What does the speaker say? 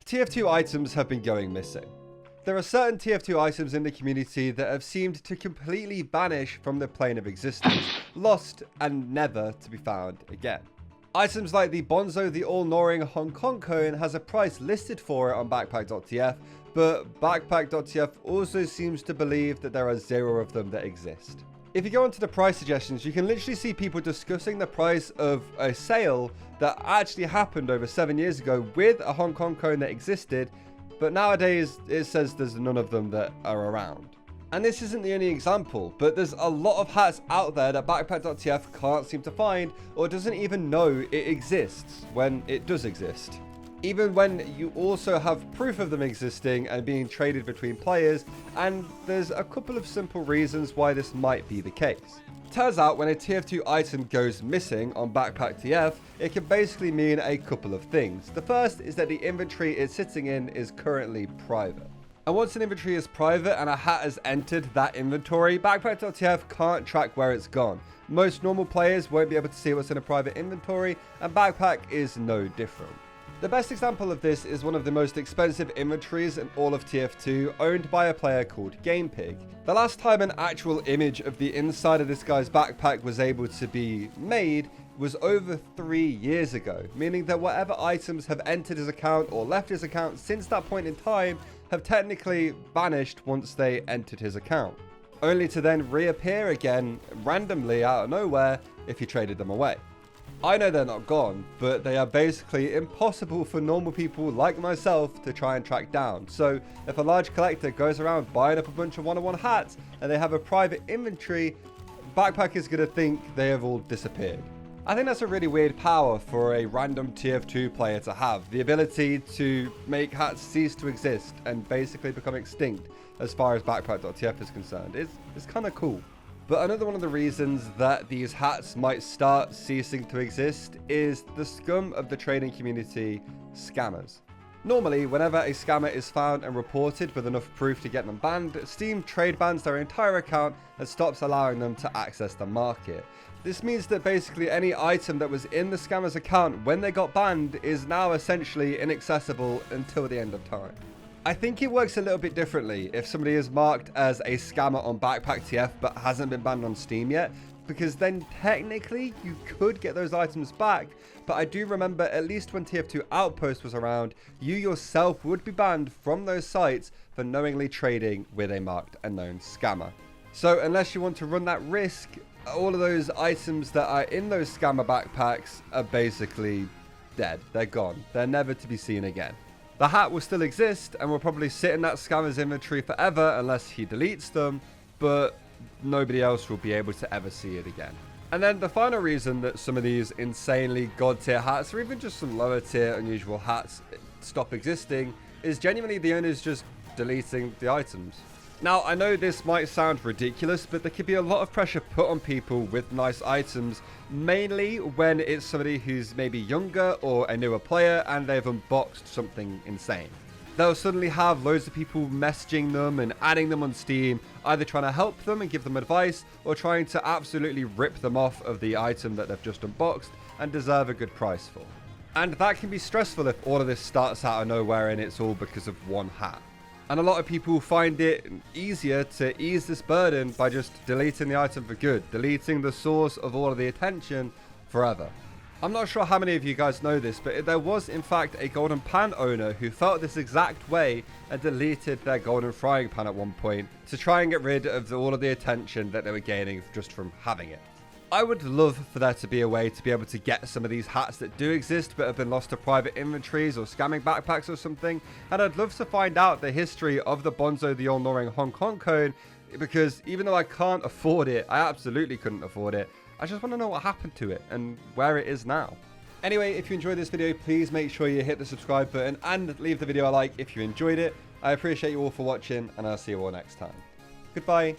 TF2 items have been going missing. There are certain TF2 items in the community that have seemed to completely vanish from the plane of existence, lost and never to be found again. Items like the Bonzo the All-Knowing Hong Kong coin has a price listed for it on backpack.tf, but backpack.tf also seems to believe that there are 0 of them that exist. If you go onto the price suggestions, you can literally see people discussing the price of a sale that actually happened over 7 years ago with a Hong Kong coin that existed, but nowadays it says there's none of them that are around. And this isn't the only example, but there's a lot of hats out there that backpack.tf can't seem to find or doesn't even know it exists when it does exist. Even when you also have proof of them existing and being traded between players, and there's a couple of simple reasons why this might be the case. Turns out when a TF2 item goes missing on backpack.tf, it can basically mean a couple of things. The first is that the inventory it's sitting in is currently private. And once an inventory is private and a hat has entered that inventory, backpack.tf can't track where it's gone. Most normal players won't be able to see what's in a private inventory, and Backpack is no different. The best example of this is one of the most expensive inventories in all of TF2, owned by a player called GamePig. The last time an actual image of the inside of this guy's backpack was able to be made was over 3 years ago, meaning that whatever items have entered his account or left his account since that point in time have technically vanished once they entered his account, only to then reappear again randomly out of nowhere if you traded them away. I know they're not gone, but they are basically impossible for normal people like myself to try and track down. So if a large collector goes around buying up a bunch of 101 hats and they have a private inventory, Backpack is going to think they have all disappeared. I think that's a really weird power for a random TF2 player to have, the ability to make hats cease to exist and basically become extinct as far as backpack.tf is concerned. It's kind of cool. But another one of the reasons that these hats might start ceasing to exist is the scum of the trading community, scammers. Normally, whenever a scammer is found and reported with enough proof to get them banned, Steam trade bans their entire account and stops allowing them to access the market. This means that basically any item that was in the scammer's account when they got banned is now essentially inaccessible until the end of time. I think it works a little bit differently if somebody is marked as a scammer on backpack.tf but hasn't been banned on Steam yet, because then technically you could get those items back. But I do remember at least when TF2 Outpost was around, you yourself would be banned from those sites for knowingly trading with a marked unknown scammer. So unless you want to run that risk, all of those items that are in those scammer backpacks are basically dead. They're gone. They're never to be seen again. The hat will still exist and will probably sit in that scammer's inventory forever unless he deletes them, but nobody else will be able to ever see it again. And then the final reason that some of these insanely god tier hats, or even just some lower tier unusual hats, stop existing is genuinely the owners just deleting the items. Now, I know this might sound ridiculous, but there could be a lot of pressure put on people with nice items, mainly when it's somebody who's maybe younger or a newer player and they've unboxed something insane. They'll suddenly have loads of people messaging them and adding them on Steam, either trying to help them and give them advice, or trying to absolutely rip them off of the item that they've just unboxed and deserve a good price for. And that can be stressful if all of this starts out of nowhere and it's all because of one hat. And a lot of people find it easier to ease this burden by just deleting the item for good, deleting the source of all of the attention forever. I'm not sure how many of you guys know this, but there was in fact a golden pan owner who felt this exact way and deleted their golden frying pan at one point to try and get rid of all of the attention that they were gaining just from having it. I would love for there to be a way to be able to get some of these hats that do exist but have been lost to private inventories or scamming backpacks or something, and I'd love to find out the history of the Bonzo the All-Knowing Hong Kong coin, because even though I can't afford it, I absolutely couldn't afford it, I just want to know what happened to it and where it is now. Anyway, if you enjoyed this video, please make sure you hit the subscribe button and leave the video a like if you enjoyed it. I appreciate you all for watching, and I'll see you all next time. Goodbye.